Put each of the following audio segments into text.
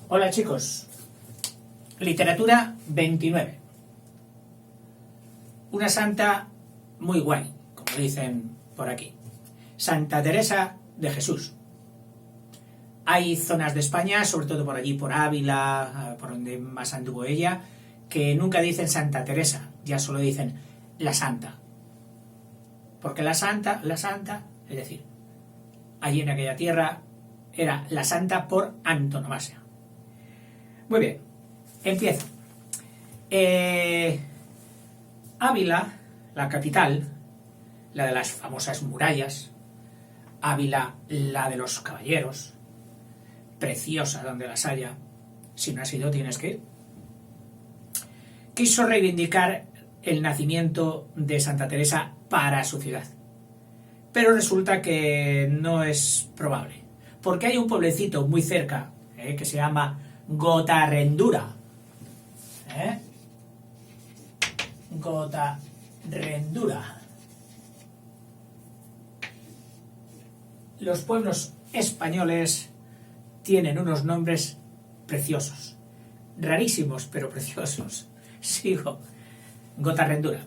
Hola chicos, literatura 29. Una santa muy guay, como dicen por aquí. Santa Teresa de Jesús. Hay zonas de España, sobre todo por allí, por Ávila, por donde más anduvo ella, que nunca dicen Santa Teresa, ya solo dicen la santa. Porque la santa, es decir, allí en aquella tierra era la santa por antonomasia. Muy bien, empiezo. Ávila, la capital, la de las famosas murallas, Ávila, la de los caballeros, preciosa donde las haya, si no has ido tienes que ir. Quiso reivindicar el nacimiento de Santa Teresa para su ciudad, pero resulta que no es probable, porque hay un pueblecito muy cerca que se llama Gotarrendura. Gotarrendura. Los pueblos españoles tienen unos nombres preciosos, rarísimos pero preciosos. Sigo. Gotarrendura.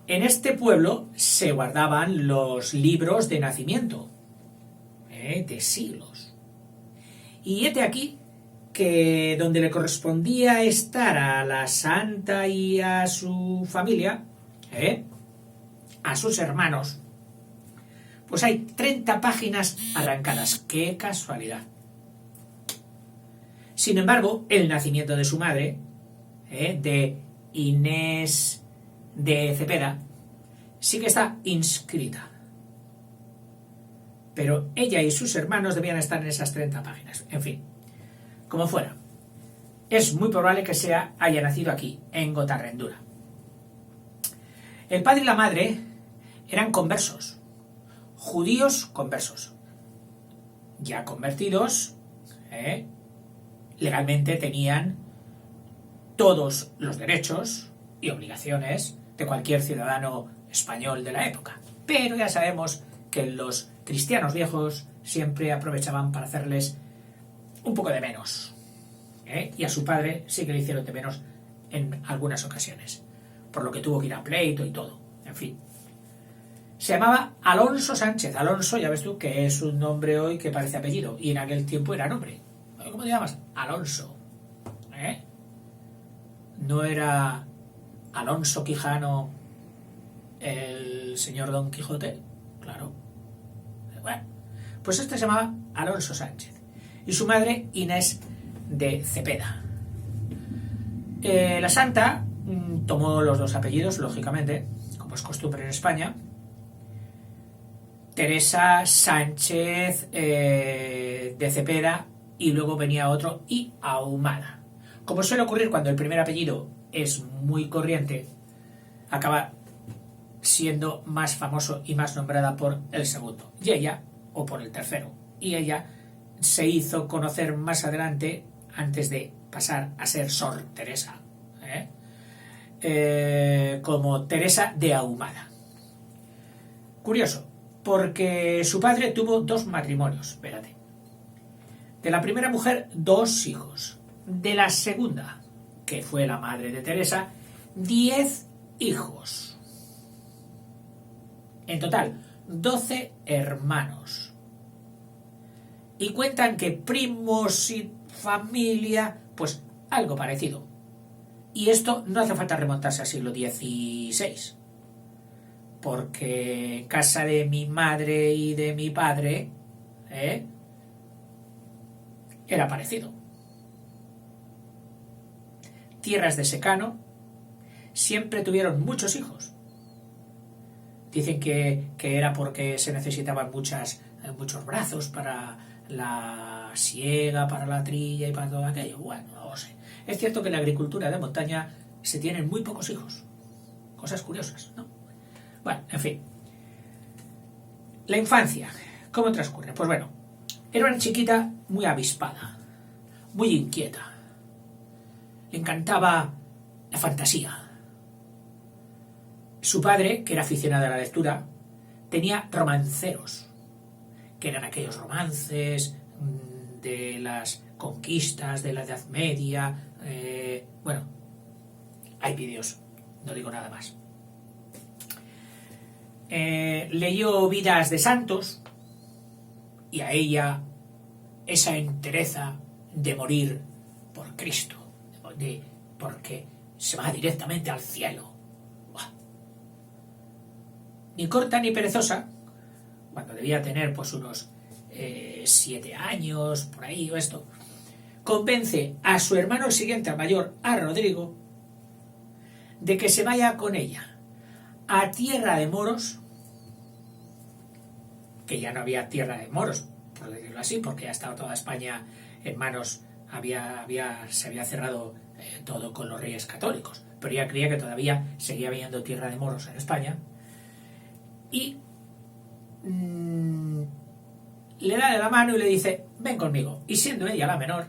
En este pueblo se guardaban los libros de nacimiento de siglos. Y hete aquí que donde le correspondía estar a la santa y a su familia, a sus hermanos, pues hay 30 páginas arrancadas. ¡Qué casualidad! Sin embargo, el nacimiento de su madre, de Inés de Cepeda, sí que está inscrita. Pero ella y sus hermanos debían estar en esas 30 páginas. En fin, como fuera, es muy probable que haya nacido aquí, en Gotarrendura. El padre y la madre eran conversos, judíos conversos. Ya convertidos, legalmente tenían todos los derechos y obligaciones de cualquier ciudadano español de la época. Pero ya sabemos que los cristianos viejos siempre aprovechaban para hacerles un poco de menos. Y a su padre sí que le hicieron de menos en algunas ocasiones, por lo que tuvo que ir a pleito y todo. En fin. Se llamaba Alonso Sánchez. Alonso, ya ves tú, que es un nombre hoy que parece apellido, y en aquel tiempo era nombre. ¿Cómo te llamas? Alonso. ¿No era Alonso Quijano el señor Don Quijote? Claro. Bueno, pues este se llamaba Alonso Sánchez. Y su madre, Inés de Cepeda. La santa tomó los dos apellidos, lógicamente, como es costumbre en España. Teresa Sánchez de Cepeda, y luego venía otro, y Ahumada. Como suele ocurrir cuando el primer apellido es muy corriente, acaba siendo más famoso y más nombrada por el segundo, y ella, o por el tercero, y ella se hizo conocer más adelante, antes de pasar a ser Sor Teresa, como Teresa de Ahumada. Curioso, porque su padre tuvo 2 matrimonios, espérate. De la primera mujer, 2 hijos. De la segunda, que fue la madre de Teresa, 10 hijos. En total, 12 hermanos. Y cuentan que primos y familia, pues algo parecido. Y esto no hace falta remontarse al siglo XVI, porque en casa de mi madre y de mi padre era parecido. Tierras de secano siempre tuvieron muchos hijos. Dicen que era porque se necesitaban muchos brazos para la siega, para la trilla y para todo aquello. Bueno, no lo sé. Es cierto que en la agricultura de montaña se tienen muy pocos hijos. Cosas curiosas, ¿no? Bueno, en fin. La infancia, ¿cómo transcurre? Pues bueno, era una chiquita muy avispada, muy inquieta. Le encantaba la fantasía. Su padre, que era aficionado a la lectura, tenía romanceros, que eran aquellos romances de las conquistas de la Edad Media. Bueno, hay vídeos, no digo nada más. Leyó vidas de santos y a ella esa entereza de morir por Cristo, porque se va directamente al cielo. ¡Buah! Ni corta ni perezosa, cuando debía tener pues unos 7 años, por ahí o esto, convence a su hermano siguiente, al mayor, a Rodrigo, de que se vaya con ella a tierra de moros, que ya no había tierra de moros, por decirlo así, porque ya estaba toda España en manos, se había cerrado todo con los reyes católicos, pero ella creía que todavía seguía habiendo tierra de moros en España, y le da de la mano y le dice, ven conmigo, y siendo ella la menor,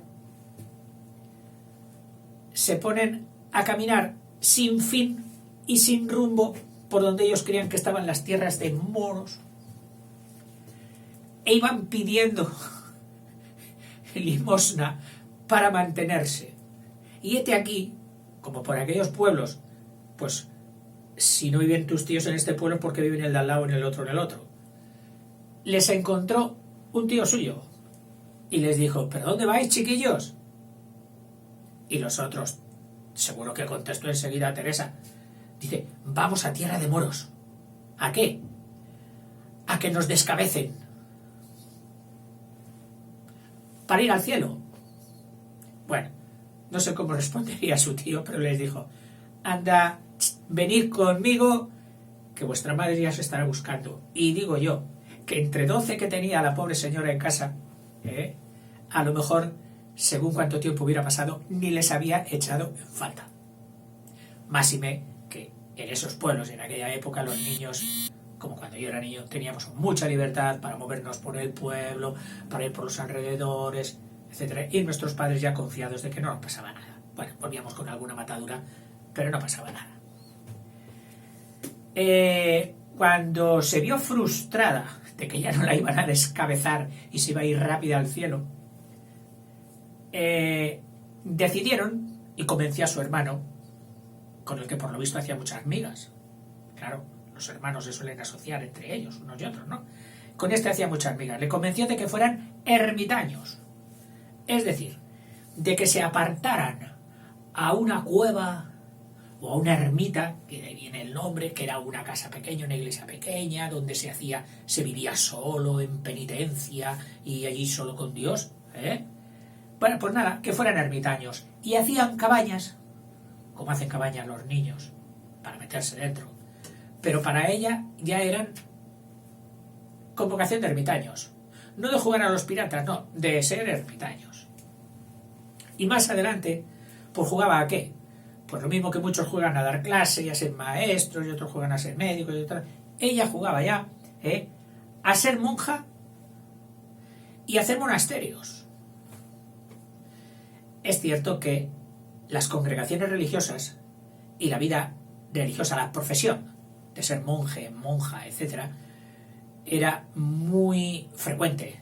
se ponen a caminar sin fin y sin rumbo por donde ellos creían que estaban las tierras de moros, e iban pidiendo limosna para mantenerse. Y hete aquí, como por aquellos pueblos, pues si no viven tus tíos en este pueblo, ¿por qué viven el de al lado, en el otro, en el otro? Les encontró un tío suyo y les dijo, ¿pero dónde vais, chiquillos? Y los otros, seguro que contestó enseguida a Teresa, dice, vamos a tierra de moros. ¿A qué? A que nos descabecen. Para ir al cielo. Bueno, no sé cómo respondería su tío, pero les dijo, anda, venid conmigo, que vuestra madre ya se estará buscando. Y digo yo, que entre 12 que tenía la pobre señora en casa, a lo mejor, según cuánto tiempo hubiera pasado, ni les había echado en falta. Máxime que en esos pueblos, en aquella época, los niños, como cuando yo era niño, teníamos mucha libertad para movernos por el pueblo, para ir por los alrededores, etcétera, y nuestros padres ya confiados de que no nos pasaba nada. Bueno, volvíamos con alguna matadura, pero no pasaba nada. Cuando se vio frustrada de que ya no la iban a descabezar y se iba a ir rápida al cielo, decidieron, y convenció a su hermano, con el que por lo visto hacía muchas migas. Claro, los hermanos se suelen asociar entre ellos, unos y otros, ¿no? Con este hacía muchas migas. Le convenció de que fueran ermitaños. Es decir, de que se apartaran a una cueva o a una ermita, que de ahí viene el nombre, que era una casa pequeña, una iglesia pequeña, donde se vivía solo, en penitencia, y allí solo con Dios. Bueno, pues nada, que fueran ermitaños. Y hacían cabañas, como hacen cabañas los niños, para meterse dentro. Pero para ella ya eran con vocación de ermitaños. No de jugar a los piratas, no, de ser ermitaños. Y más adelante, pues jugaba a qué. Pues lo mismo que muchos juegan a dar clase y a ser maestros, y otros juegan a ser médicos, y otros. Ella jugaba ya a ser monja y a hacer monasterios. Es cierto que las congregaciones religiosas y la vida religiosa, la profesión de ser monje, monja, etc., era muy frecuente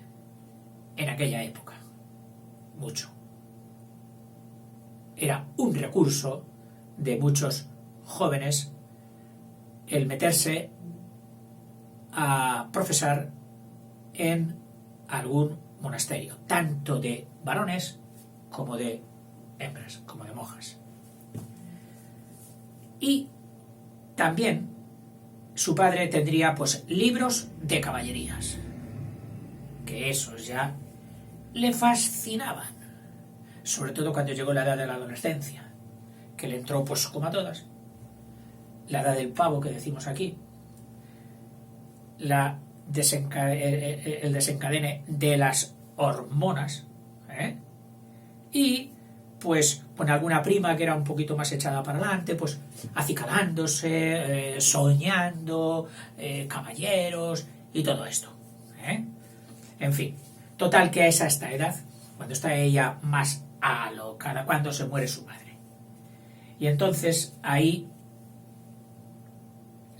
en aquella época. Mucho. Era un recurso de muchos jóvenes el meterse a profesar en algún monasterio, tanto de varones como de hembras, como de monjas. Y también su padre tendría pues libros de caballerías, que esos ya le fascinaban, sobre todo cuando llegó la edad de la adolescencia, que le entró pues como a todas, la edad del pavo que decimos aquí, el desencadene de las hormonas, y pues con alguna prima que era un poquito más echada para adelante, pues acicalándose, soñando, caballeros y todo esto. En fin, total que es a esta edad, cuando está ella más alocada, cuando se muere su madre. Y entonces ahí,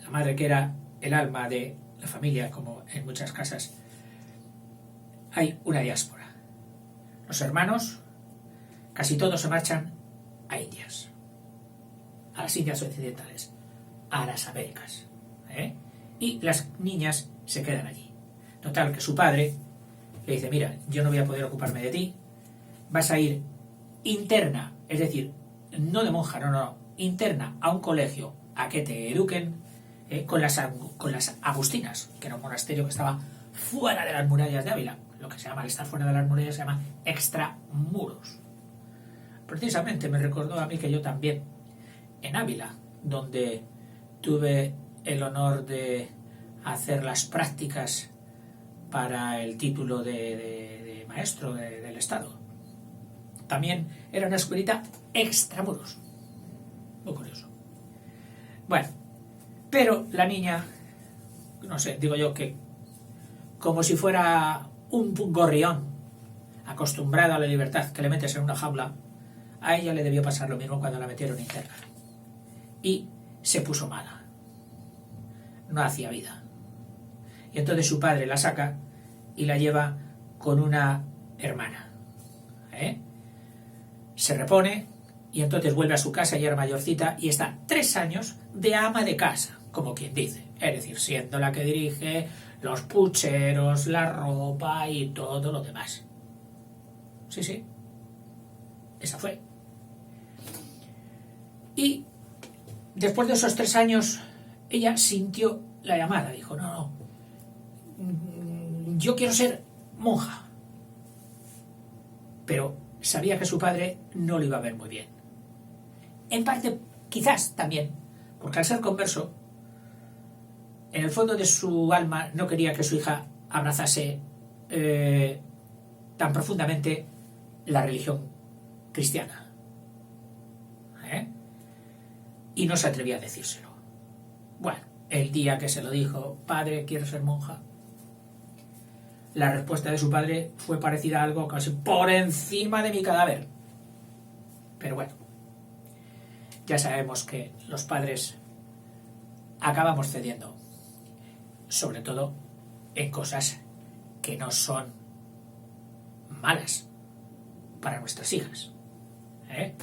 la madre, que era el alma de la familia, como en muchas casas, hay una diáspora. Los hermanos, casi todos se marchan a Indias, a las Indias occidentales, a las Américas, y las niñas se quedan allí. Total, que su padre le dice, mira, yo no voy a poder ocuparme de ti, vas a ir interna, es decir, no de monja, no, interna a un colegio a que te eduquen con las agustinas, que era un monasterio que estaba fuera de las murallas de Ávila. Lo que se llama, al estar fuera de las murallas, se llama extramuros. Precisamente me recordó a mí que yo también, en Ávila, donde tuve el honor de hacer las prácticas para el título de maestro del Estado, también era una escuelita extramuros. Muy curioso. Bueno, pero la niña, no sé, digo yo que como si fuera un gorrión acostumbrado a la libertad que le metes en una jaula, a ella le debió pasar lo mismo cuando la metieron interna. Y se puso mala. No hacía vida. Y entonces su padre la saca y la lleva con una hermana. Se repone y entonces vuelve a su casa, ya era mayorcita, y está 3 años de ama de casa, como quien dice. Es decir, siendo la que dirige los pucheros, la ropa y todo lo demás. Sí. Esa fue. Y después de esos 3 años, ella sintió la llamada. Dijo, no, yo quiero ser monja. Pero sabía que su padre no lo iba a ver muy bien. En parte, quizás también, porque al ser converso, en el fondo de su alma no quería que su hija abrazase tan profundamente la religión cristiana. Y no se atrevía a decírselo. Bueno, el día que se lo dijo, padre, quiero ser monja, la respuesta de su padre fue parecida a algo casi por encima de mi cadáver. Pero bueno, ya sabemos que los padres acabamos cediendo, sobre todo en cosas que no son malas para nuestras hijas. En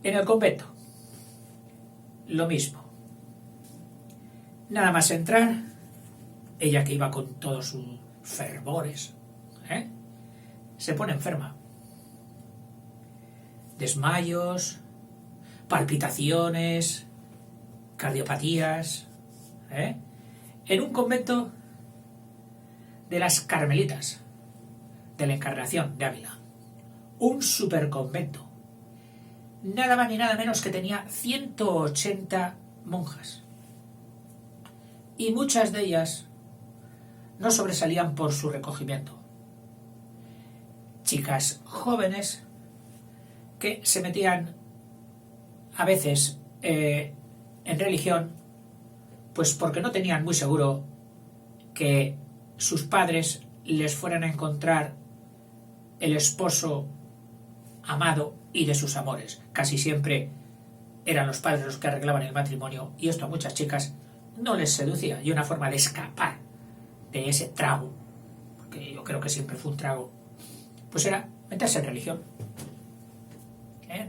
el convento, lo mismo. Nada más entrar, ella que iba con todos sus fervores, se pone enferma. Desmayos, palpitaciones, cardiopatías, en un convento de las Carmelitas, de la Encarnación de Ávila. Un superconvento. Nada más ni nada menos que tenía 180 monjas. Y muchas de ellas no sobresalían por su recogimiento. Chicas jóvenes que se metían a veces en religión, pues porque no tenían muy seguro que sus padres les fueran a encontrar el esposo amado y de sus amores. Casi siempre eran los padres los que arreglaban el matrimonio, y esto a muchas chicas no les seducía, y una forma de escapar de ese trago, porque yo creo que siempre fue un trago, pues era meterse en religión.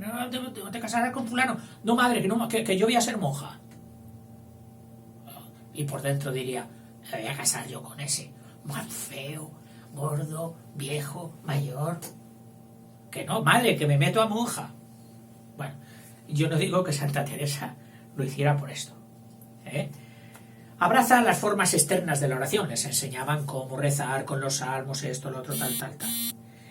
No te casarás con fulano. No, madre, que yo voy a ser monja. Y por dentro diría, me voy a casar yo con ese más feo, gordo, viejo, mayor. Que no, madre, que me meto a monja. Bueno, yo no digo que Santa Teresa lo hiciera por esto. Abraza las formas externas de la oración. Les enseñaban cómo rezar con los salmos, esto, lo otro, tal.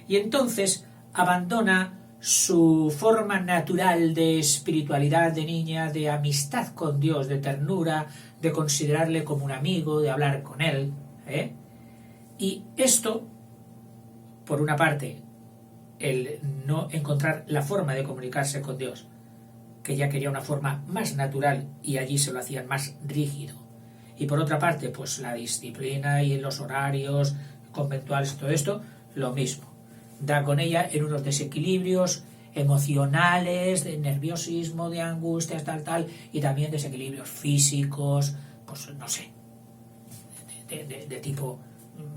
Y entonces abandona su forma natural de espiritualidad de niña, de amistad con Dios, de ternura, de considerarle como un amigo, de hablar con él. Y esto, por una parte, el no encontrar la forma de comunicarse con Dios, que ella quería una forma más natural y allí se lo hacían más rígido. Y por otra parte, pues la disciplina y los horarios conventuales y todo esto, lo mismo. Da con ella en unos desequilibrios emocionales, de nerviosismo, de angustias, tal, y también desequilibrios físicos, pues no sé, de tipo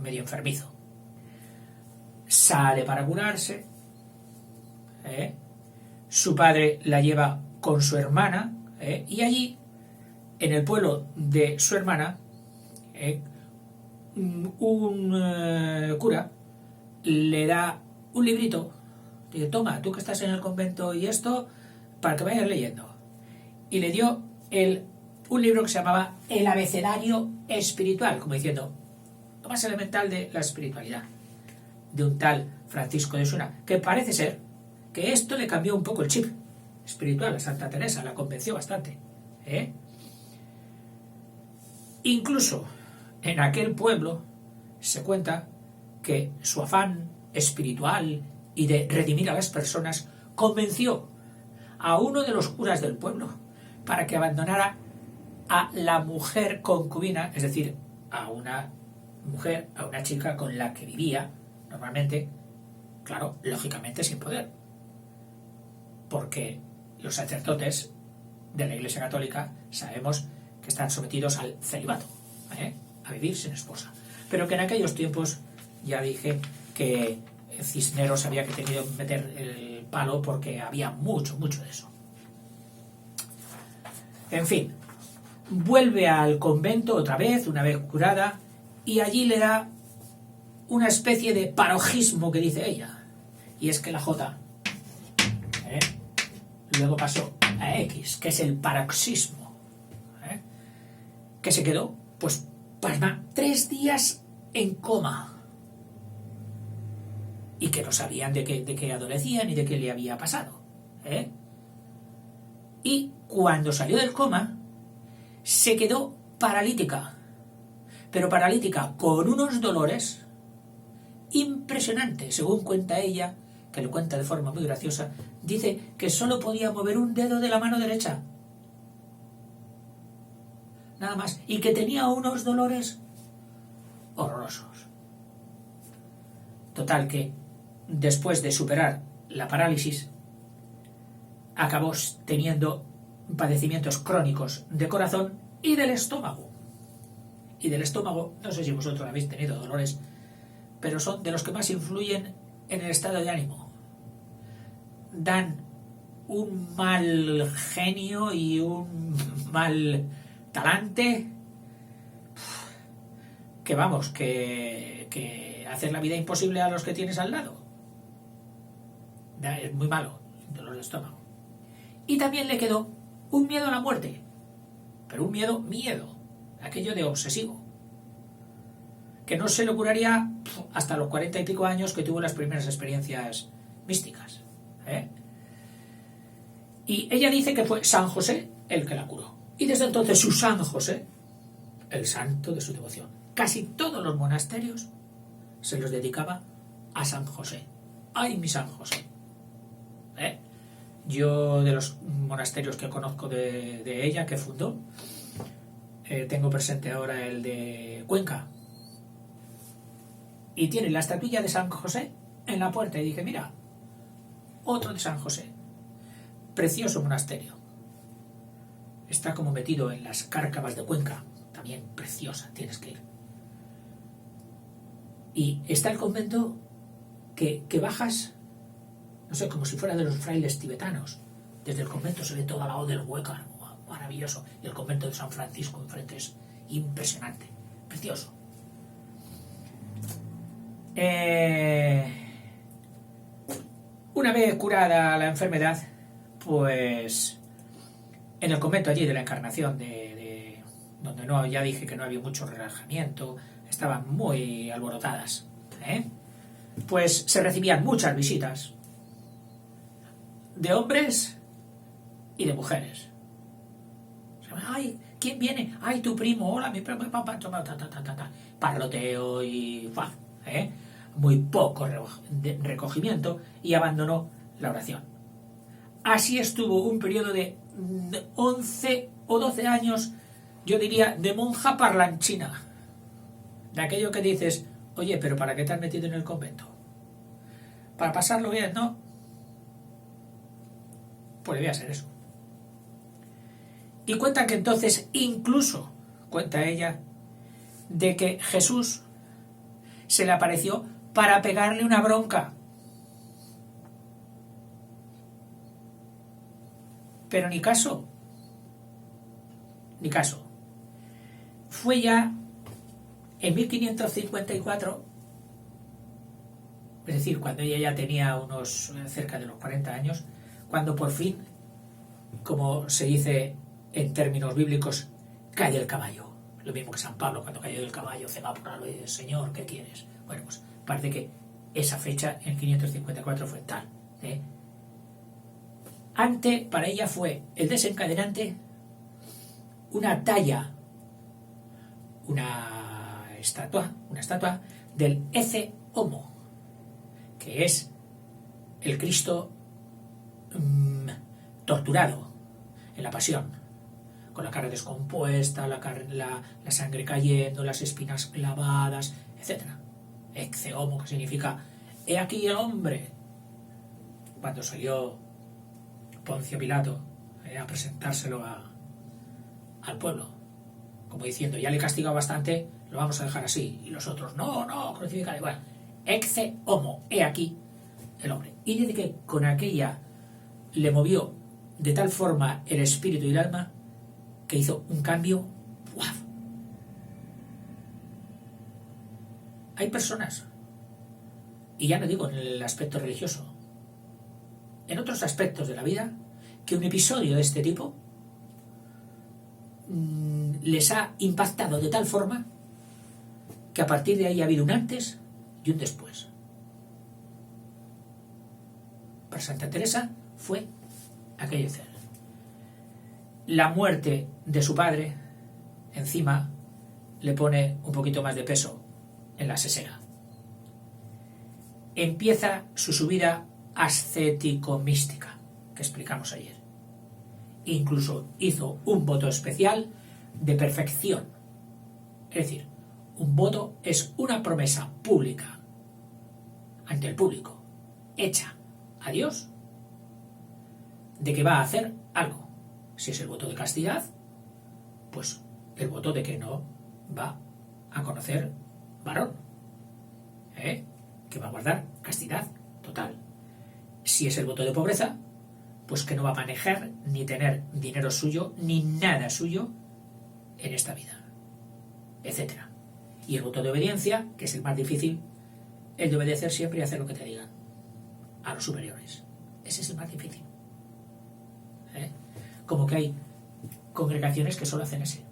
medio enfermizo. sale para curarse, su padre la lleva con su hermana, y allí, en el pueblo de su hermana, un cura le da un librito, dice, toma, tú que estás en el convento y esto, para que vayas leyendo. Y le dio un libro que se llamaba El abecedario espiritual, como diciendo, lo más elemental de la espiritualidad, de un tal Francisco de Osuna, que parece ser que esto le cambió un poco el chip espiritual a Santa Teresa, la convenció bastante. Incluso en aquel pueblo se cuenta que su afán espiritual y de redimir a las personas convenció a uno de los curas del pueblo para que abandonara a la mujer concubina, es decir, a una mujer, a una chica con la que vivía normalmente, claro, lógicamente sin poder, porque los sacerdotes de la Iglesia Católica sabemos que están sometidos al celibato, a vivir sin esposa, pero que en aquellos tiempos ya dije que Cisneros había que tenido que meter el palo porque había mucho de eso. En fin, vuelve al convento otra vez, una vez curada, y allí le da una especie de parojismo que dice ella, y es que la J luego pasó a X, que es el paroxismo, que se quedó, pues, pasma, 3 días en coma, y que no sabían de qué adolecía ni de qué le había pasado, y cuando salió del coma se quedó paralítica, pero paralítica con unos dolores impresionantes, según cuenta ella, que lo cuenta de forma muy graciosa. Dice que solo podía mover un dedo de la mano derecha, nada más, y que tenía unos dolores horrorosos. Total, que después de superar la parálisis acabó teniendo padecimientos crónicos de corazón y del estómago. Y del estómago, no sé si vosotros habéis tenido dolores, pero son de los que más influyen en el estado de ánimo. Dan un mal genio y un mal talante que vamos, que hacer la vida imposible a los que tienes al lado. Es muy malo el dolor de estómago. Y también le quedó un miedo a la muerte, pero un miedo, aquello de obsesivo, que no se le curaría hasta los 40 y pico años que tuvo las primeras experiencias místicas. Y ella dice que fue San José el que la curó. Y desde entonces su San José, el santo de su devoción. Casi todos los monasterios se los dedicaba a San José. ¡Ay, mi San José! Yo, de los monasterios que conozco de ella, que fundó, tengo presente ahora el de Cuenca. Y tiene la estatuilla de San José en la puerta. Y dije, mira, otro de San José. Precioso monasterio. Está como metido en las cárcavas de Cuenca. También preciosa, tienes que ir. Y está el convento que bajas, no sé, como si fuera de los frailes tibetanos. Desde el convento se ve todo al lado del Hueca, maravilloso. Y el convento de San Francisco enfrente es impresionante, precioso. Una vez curada la enfermedad, pues en el convento allí de la Encarnación, donde no, ya dije que no había mucho relajamiento, estaban muy alborotadas, pues se recibían muchas visitas de hombres y de mujeres. ¡Ay! ¿Quién viene? ¡Ay, tu primo! ¡Hola, mi primo! Parloteo y... muy poco recogimiento, y abandonó la oración. Así estuvo un periodo de 11 o 12 años, yo diría, de monja parlanchina. De aquello que dices, oye, pero ¿para qué te has metido en el convento? ¿Para pasarlo bien, no? Pues debía ser eso. Y cuentan que entonces, incluso, cuenta ella, de que Jesús se le apareció para pegarle una bronca. Pero ni caso. Ni caso. Fue ya en 1554, es decir, cuando ella ya tenía unos cerca de los 40 años, cuando por fin, como se dice en términos bíblicos, cae el caballo. Lo mismo que San Pablo, cuando cayó del caballo, se va por la ley del Señor, ¿qué quieres? Bueno, pues parece que esa fecha, en 554, fue tal. Para ella fue el desencadenante una talla, una estatua del Ecce Homo, que es el Cristo torturado en la pasión, con la cara descompuesta, la sangre cayendo, las espinas clavadas, etc. Ecce Homo, que significa he aquí el hombre. Cuando salió Poncio Pilato a presentárselo al pueblo, como diciendo, ya le he castigado bastante, lo vamos a dejar así. Y los otros, no, crucifícale. Bueno, Ecce Homo, he aquí el hombre. Y dice que con aquella le movió de tal forma el espíritu y el alma que hizo un cambio. ¡Guau! Hay personas, y ya no digo en el aspecto religioso, en otros aspectos de la vida, que un episodio de este tipo les ha impactado de tal forma que a partir de ahí ha habido un antes y un después. Para Santa Teresa fue aquello. La muerte de su padre encima le pone un poquito más de peso en la sesera. Empieza su subida ascético-mística que explicamos ayer. Incluso hizo un voto especial de perfección. Es decir, un voto es una promesa pública ante el público, hecha a Dios, de que va a hacer algo. Si es el voto de castidad, pues el voto de que no va a conocer varón, que va a guardar castidad total. Si es el voto de pobreza, pues que no va a manejar ni tener dinero suyo ni nada suyo en esta vida, etc. Y el voto de obediencia, que es el más difícil, el de obedecer siempre y hacer lo que te digan a los superiores. Ese es el más difícil. Como que hay congregaciones que solo hacen ese,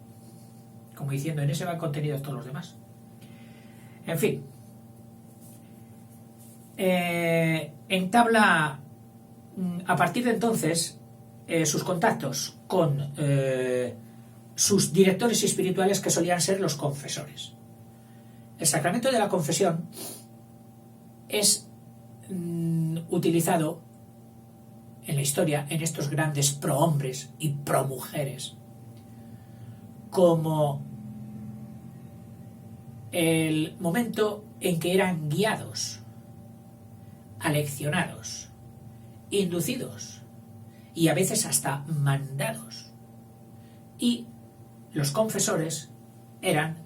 como diciendo, en ese van contenidos todos los demás. En fin, entabla a partir de entonces sus contactos con sus directores espirituales, que solían ser los confesores. El sacramento de la confesión es utilizado en la historia, en estos grandes prohombres y promujeres, como el momento en que eran guiados, aleccionados, inducidos y a veces hasta mandados. Y los confesores eran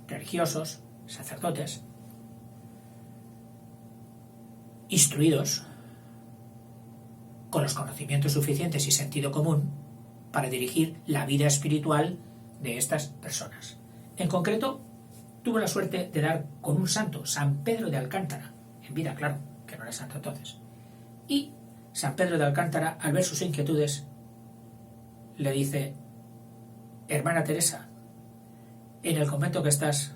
religiosos, sacerdotes, instruidos, con los conocimientos suficientes y sentido común para dirigir la vida espiritual de estas personas. En concreto, tuvo la suerte de dar con un santo, San Pedro de Alcántara, en vida, claro, que no era santo entonces. Y San Pedro de Alcántara, al ver sus inquietudes, le dice: hermana Teresa, en el convento que estás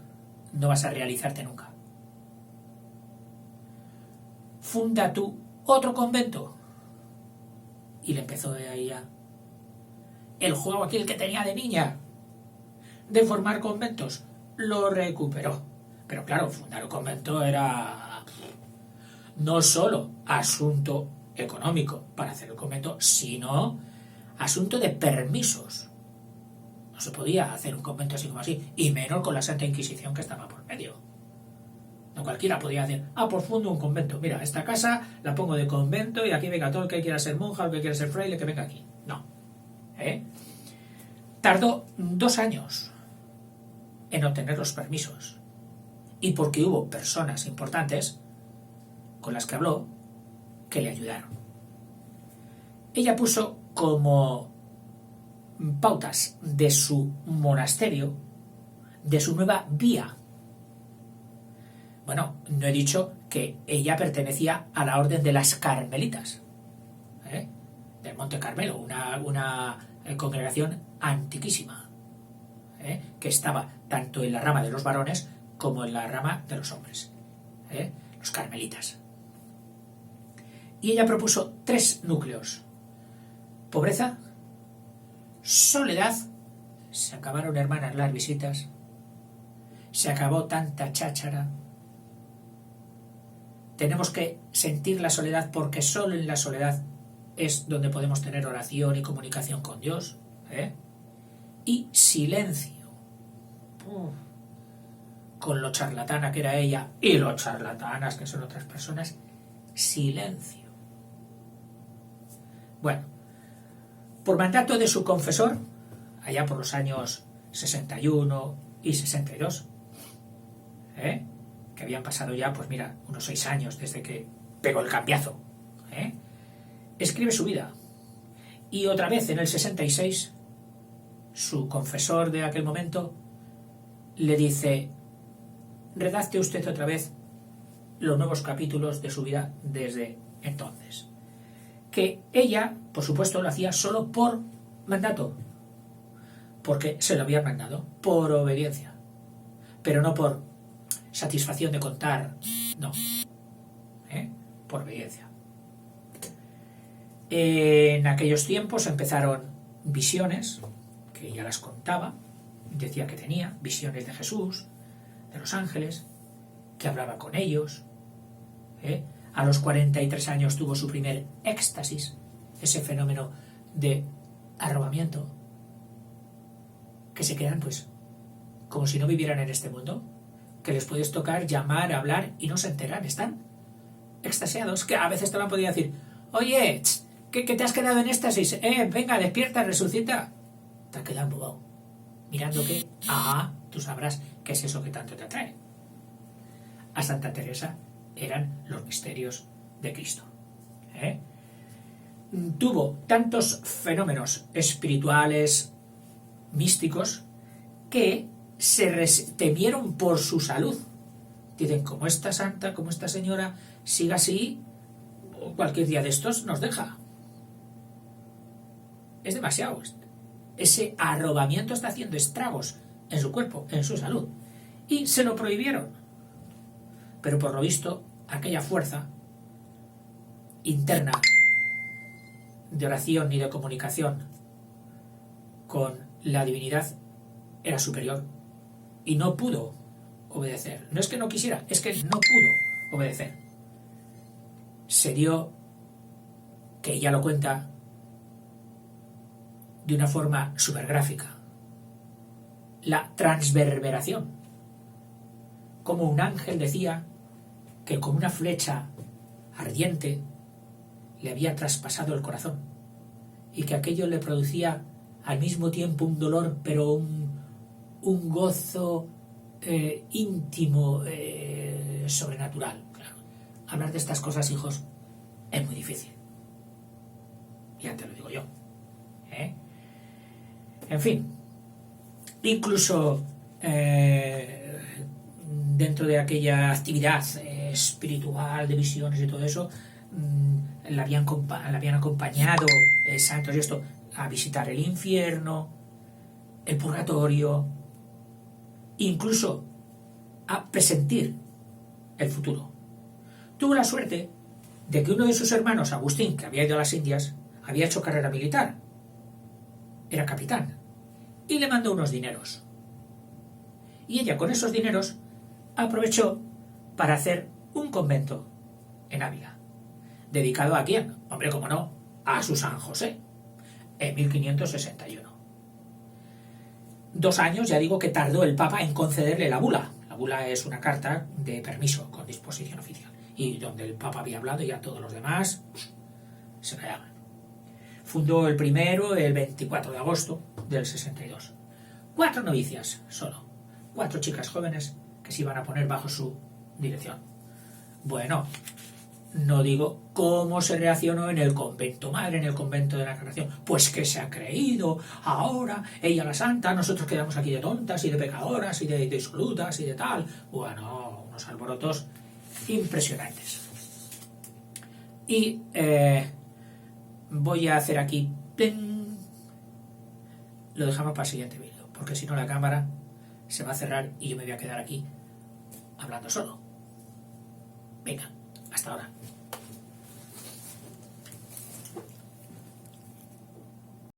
no vas a realizarte nunca. Funda tú otro convento. Y le empezó de ahí ya el juego aquel que tenía de niña, de formar conventos, lo recuperó. Pero claro, fundar un convento era no solo asunto económico para hacer el convento, sino asunto de permisos. No se podía hacer un convento así como así, y menos con la Santa Inquisición que estaba por medio. No cualquiera podía decir, pues fundo un convento. Mira, esta casa la pongo de convento y aquí venga todo el que quiera ser monja o el que quiera ser fraile, que venga aquí. No. Tardó 2 años en obtener los permisos. y porque hubo personas importantes con las que habló que le ayudaron. Ella puso como pautas de su monasterio, de su nueva vía. Bueno, no he dicho que ella pertenecía a la orden de las Carmelitas, del Monte Carmelo, una congregación antiquísima, que estaba tanto en la rama de los varones como en la rama de los hombres, los carmelitas. Y ella propuso 3 núcleos: pobreza, soledad, se acabaron, hermanas, las visitas, se acabó tanta cháchara, tenemos que sentir la soledad porque solo en la soledad es donde podemos tener oración y comunicación con Dios, y silencio. Con lo charlatana que era ella y lo charlatanas que son otras personas, silencio. Bueno, por mandato de su confesor, allá por los años 61 y 62, que habían pasado ya, pues mira, unos 6 años desde que pegó el cambiazo, escribe su vida. Y otra vez en el 66, su confesor de aquel momento le dice: redacte usted otra vez los nuevos capítulos de su vida desde entonces. Que ella, por supuesto, lo hacía solo por mandato, porque se lo habían mandado, por obediencia, pero no por satisfacción de contar, no, por obediencia. En aquellos tiempos empezaron visiones, que ella las contaba, decía que tenía visiones de Jesús, de los ángeles, que hablaba con ellos. A los 43 años tuvo su primer éxtasis, ese fenómeno de arrobamiento, que se quedan pues como si no vivieran en este mundo, que les puedes tocar, llamar, hablar y no se enteran, están extasiados, que a veces te lo han podido decir: oye, que te has quedado en éxtasis, venga, despierta, resucita. Te has quedado embobado, mirando que, tú sabrás qué es eso que tanto te atrae. A Santa Teresa eran los misterios de Cristo. Tuvo tantos fenómenos espirituales, místicos, que se temieron por su salud. Dicen: como esta santa, como esta señora siga así, cualquier día de estos nos deja. Es demasiado. Ese arrobamiento está haciendo estragos en su cuerpo, en su salud. Y se lo prohibieron. Pero por lo visto, aquella fuerza interna de oración y de comunicación con la divinidad era superior y no pudo obedecer. No es que no quisiera, es que no pudo obedecer. Se dio, que ella lo cuenta de una forma supergráfica, la transverberación. Como un ángel decía que con una flecha ardiente le había traspasado el corazón y que aquello le producía al mismo tiempo un dolor, pero un gozo íntimo, sobrenatural. Claro. Hablar de estas cosas, hijos, es muy difícil. Ya te lo digo yo. En fin, incluso dentro de aquella actividad espiritual de visiones y todo eso, la habían acompañado santos y esto a visitar el infierno, el purgatorio, incluso a presentir el futuro. Tuvo la suerte de que uno de sus hermanos, Agustín, que había ido a las Indias, había hecho carrera militar, era capitán, y le mandó unos dineros. Y ella con esos dineros aprovechó para hacer un convento en Ávila. ¿Dedicado a quién? Hombre, como no, a su San José, en 1561. 2 años, ya digo, que tardó el Papa en concederle la bula. La bula es una carta de permiso con disposición oficial. Y donde el Papa había hablado, ya todos los demás se callaban. Fundó el primero el 24 de agosto del 62. 4 novicias solo. 4 chicas jóvenes que se iban a poner bajo su dirección. Bueno, no digo cómo se reaccionó en el convento madre, en el convento de la Encarnación. Pues que se ha creído ahora, ella la santa, nosotros quedamos aquí de tontas y de pecadoras y de disolutas y de tal. Bueno, unos alborotos impresionantes. Y voy a hacer aquí... ¡pling! Lo dejamos para el siguiente vídeo, porque si no la cámara se va a cerrar y yo me voy a quedar aquí hablando solo. Venga, hasta ahora.